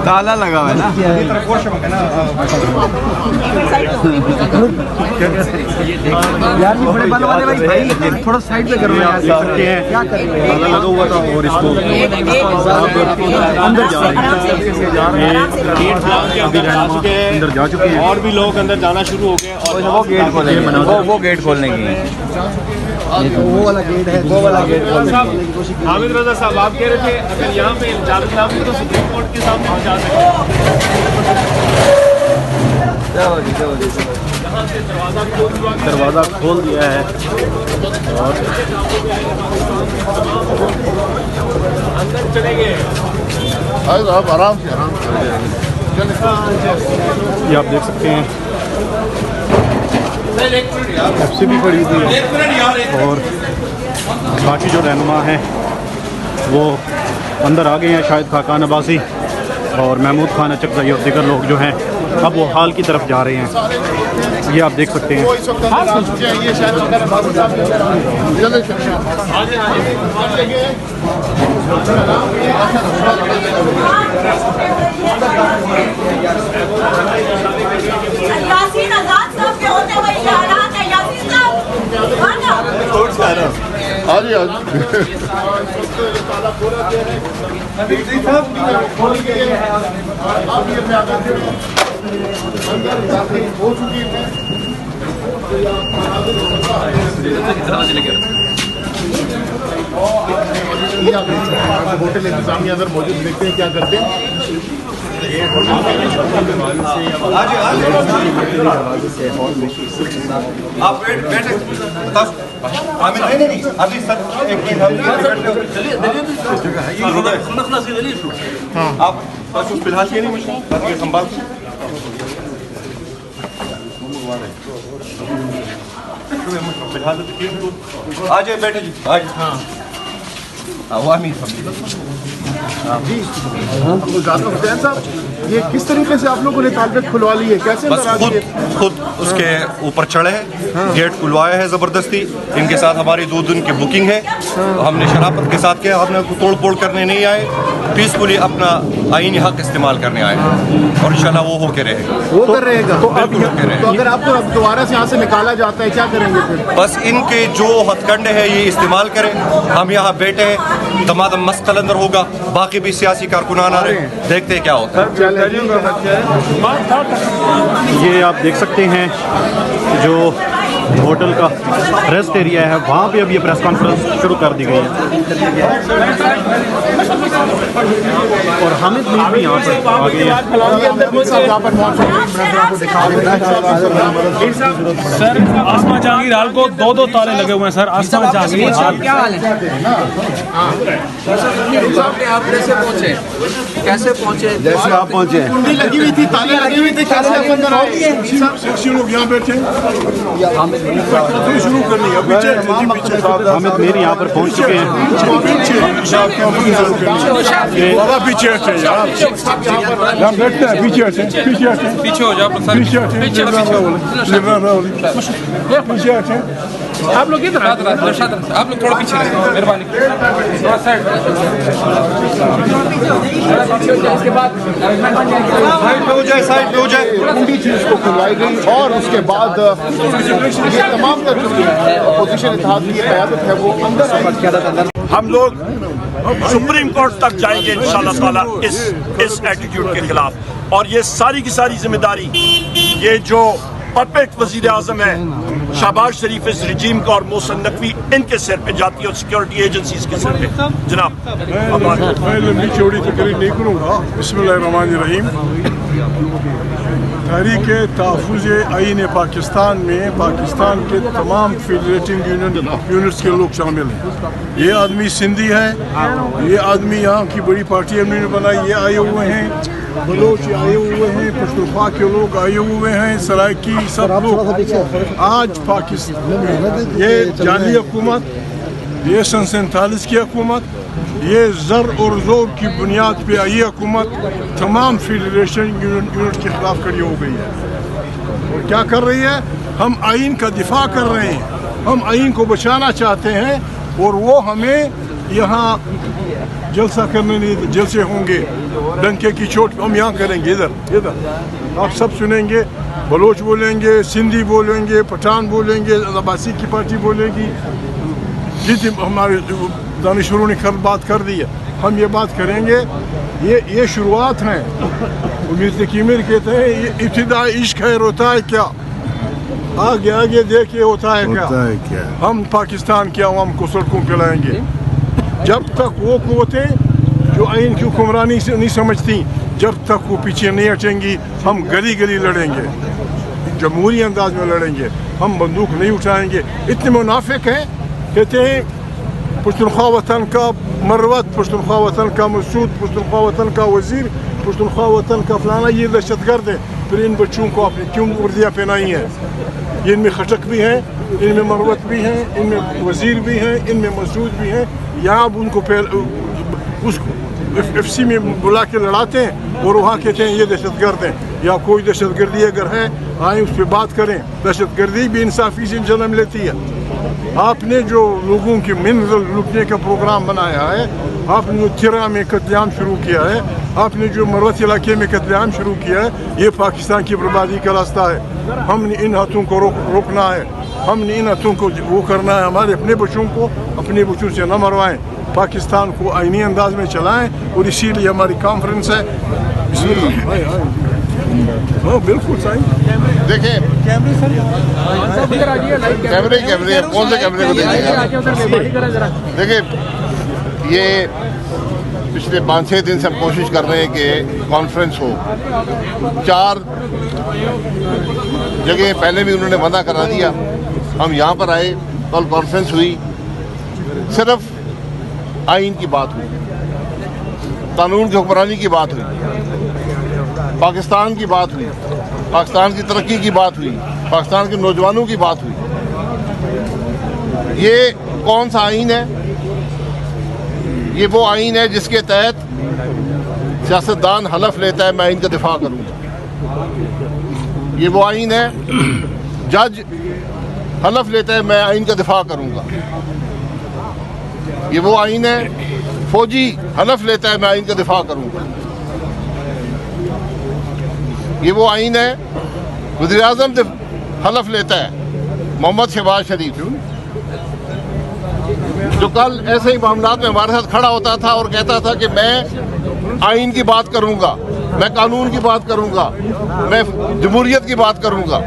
ताला लगा हुआ है ना। यार ये बड़े बाल वाले भाई थोड़ा साइड पे करो यार। क्या करेंगे, ताला लगा हुआ था और इसको अंदर जा रहे हैं। अंदर जा चुके हैं और भी लोग अंदर जाना शुरू हो गए और वो गेट खोलेंगे, वो गेट खोलने की वो वाला गेट है, वो वाला गेट। हामिद रजा साहब आप कह रहे थे अगर यहाँ पे इजाजत ना मिले तो सुप्रीम कोर्ट के सामने हम जा सकते हैं। दरवाज़ा खोल दिया है और अंदर चले गए। आप आराम से ये आप देख सकते हैं एफसी भी खड़ी हुई है और बाकी जो रहनुमा हैं वो अंदर आ गए हैं। शायद खाकान अब्बासी और महमूद खान अचकज़ई और दीगर लोग जो हैं अब वो हाल की तरफ जा रहे हैं। ये आप देख सकते हैं। यासीन आजाद साहब के होते हुए इशारात है। यासीन साहब आज होटल इंतजामिया अंदर मौजूद, देखते हैं क्या करते हैं। आप बैठे नहीं अभी सर एक आप फिलहाल ये नहीं मुझे संभाल फिलहाल आ जाए, बैठे जी आज। हाँ अवामी हुसैन साहब, ये किस तरीके से आप लोगों ने ताल्लुक खुलवा ली है, कैसे बस खुद उसके ऊपर चढ़े हैं, गेट खुलवाया है ज़बरदस्ती। इनके साथ हमारी 2 दिन की बुकिंग है। हमने शराफत के साथ किया, हमने तोड़ फोड़ करने नहीं आए, पीसफुली अपना आईनी हक इस्तेमाल करने आए और इंशाल्लाह वो होके रहेगा। वो कर रहेगा तो अगर आपको अब दोबारा से यहाँ से निकाला जाता है क्या करेंगे फिर? बस इनके जो हथकंडे हैं ये इस्तेमाल करें। हम यहाँ बैठे हैं, तमाम मस्कल अंदर होगा, बाकी भी सियासी कारकुनान आ रहे हैं, देखते हैं क्या होता है। ये आप देख सकते हैं जो होटल का रेस्ट एरिया है वहाँ पे अब ये प्रेस कॉन्फ्रेंस शुरू कर दी गई है और हामिद मीर भी यहाँ पर आ गए हैं। सर आसमा जहांगीर हाल को 2 ताले लगे हुए हैं। सर आसमा जहांगीर हाल क्या हाल है? आप कैसे पहुँचे जैसे आप पहुँचे? कुंडी लगी हुई थी, ताले लगे हुए थे, कैसे आप अंदर आए? लोग यहाँ बैठे शुरू कर लिया। हामिद मीर यहाँ पर पहुँच चुके हैं। बाबा पीछे हटे यार, यहाँ बैठते हैं, पीछे हटे, पीछे हो जाओ पीछे हटे। आप लोग इधर आप लोग थोड़ा पीछे रहें, मेहरबानी थोड़ा साइड इसके बाद साइड पे हो जाए। कुंडी थी उसको खुलवाई गई और उसके बाद ये तमाम अपोजिशन इत्तेहाद की क़यादत है वो अंदर। हम लोग सुप्रीम कोर्ट तक जाएंगे इंशाअल्लाह ताला इस एटीट्यूड के खिलाफ। और ये सारी की सारी जिम्मेदारी ये जो परफेक्ट वजीर आजम है शहबाज शरीफ इस रजीम का और मोहसिन नकवी इनके सिर पे जाती है और सिक्योरिटी एजेंसीज के सिर पे। जनाब मैं लंबी चौड़ी तकरीर नहीं करूँगा। बिस्मिल्लाहिर्रहमानिर्रहीम। तहरीक तहफ़्फ़ुज़ आईन पाकिस्तान में पाकिस्तान के तमाम फेडरेटिंग यूनिट्स के लोग शामिल हैं। ये आदमी सिंधी है, ये आदमी यहाँ की बड़ी पार्टी हमने बनाई, ये आए हुए हैं, बलोच आए हुए हैं, पश्तूनख्वा के लोग आए हुए हैं, सराइकी सब लोग। आज पाकिस्तान ये जाली हुकूमत, ये सन 47 की हुकूमत, ये ज़र और ज़ोर की बुनियाद पे ये हुकूमत तमाम फेडरेशन यूनिट के खिलाफ खड़ी हो गई है। और क्या कर रही है? हम आइन का दिफा कर रहे हैं, हम आइन को बचाना चाहते हैं और वो हमें यहाँ जलसा करने नहीं, जलसे होंगे डंके की चोट हम यहाँ करेंगे। इधर आप सब सुनेंगे, बलोच बोलेंगे, सिंधी बोलेंगे, पठान बोलेंगे, अब्बासी की पार्टी बोलेगी। जितनी हमारे दानिशवरों ने बात कर दी है, हम ये बात करेंगे। ये शुरुआत है। मीर कीमिर कहते हैं ये इब्तिदा इश्क है, रोता है क्या? आगे आगे देखिए होता है क्या? हम पाकिस्तान के अवाम को सड़कों पे लाएंगे। जब तक वो कुव्वतें जो आइन की हुक्मरानी से नहीं समझती, जब तक वो पीछे नहीं हटेंगी, हम गली गली लड़ेंगे, जमहूरी अंदाज में लड़ेंगे, हम बंदूक नहीं उठाएंगे। इतने मुनाफिक हैं, कहते हैं पश्तूनख्वा वतन का मरवत, पश्तूनख्वा वतन का मसूद, पश्तूनख्वा वतन का वजीर, पश्तूनख्वा वतन का फलाना, ये दहशतगर्द है। फिर इन बच्चों को आपने क्यों वर्दियाँ पहनाई हैं? इनमें खटक भी हैं, इनमें मरवत भी हैं, इनमें वजीर भी हैं, इनमें मसूद भी हैं। यहाँ अब उनको उसको FC में बुला के लड़ाते हैं और वहाँ कहते हैं ये दहशतगर्द हैं। या कोई दहशतगर्दी अगर है आए उस पर बात करें। दहशतगर्दी भी इंसाफी से जन्म लेती है। आपने जो लोगों के मिनरल लूटने का प्रोग्राम बनाया है, आपने जो तिरा में कत्लेआम शुरू किया है, आपने जो मरवत इलाके में कत्लेआम शुरू किया है, ये पाकिस्तान की बर्बादी का रास्ता है। हमने इन हाथों को रोकना है, हमने इन हाथों को वो करना है। हमारे अपने बच्चों को अपने बच्चों से न मरवाएं, पाकिस्तान को आईनी अंदाज में चलाएं। और इसीलिए हमारी कॉन्फ्रेंस है। हाँ बिल्कुल सही। देखिए कैमरे कौन से कैमरे को देखिए, ये पिछले 5-6 दिन से हम कोशिश कर रहे हैं कि कॉन्फ्रेंस हो। 4 जगह पहले भी उन्होंने मना करा दिया। हम यहाँ पर आए, कल कॉन्फ्रेंस हुई, सिर्फ आइन की बात हुई, कानून की हुक्मरानी की बात हुई, पाकिस्तान की बात हुई, पाकिस्तान की तरक्की की बात हुई, पाकिस्तान के नौजवानों की बात हुई। ये कौन सा आइन है? ये वो आइन है जिसके तहत सियासतदान हलफ लेता है मैं आइन का दिफा करूँगा। ये वो आइन है, जज हलफ लेता है मैं आइन का दिफा करूँगा। ये वो आइन है, फौजी हलफ लेता है मैं आइन का दिफा करूँगा। ये वो आइन है, वज़ीर-ए-आज़म हलफ लेता है, मोहम्मद शहबाज शरीफ, जो कल ऐसे ही मामलात में हमारे साथ खड़ा होता था और कहता था कि मैं आइन की बात करूंगा, मैं कानून की बात करूंगा, मैं जमहूरियत की बात करूंगा।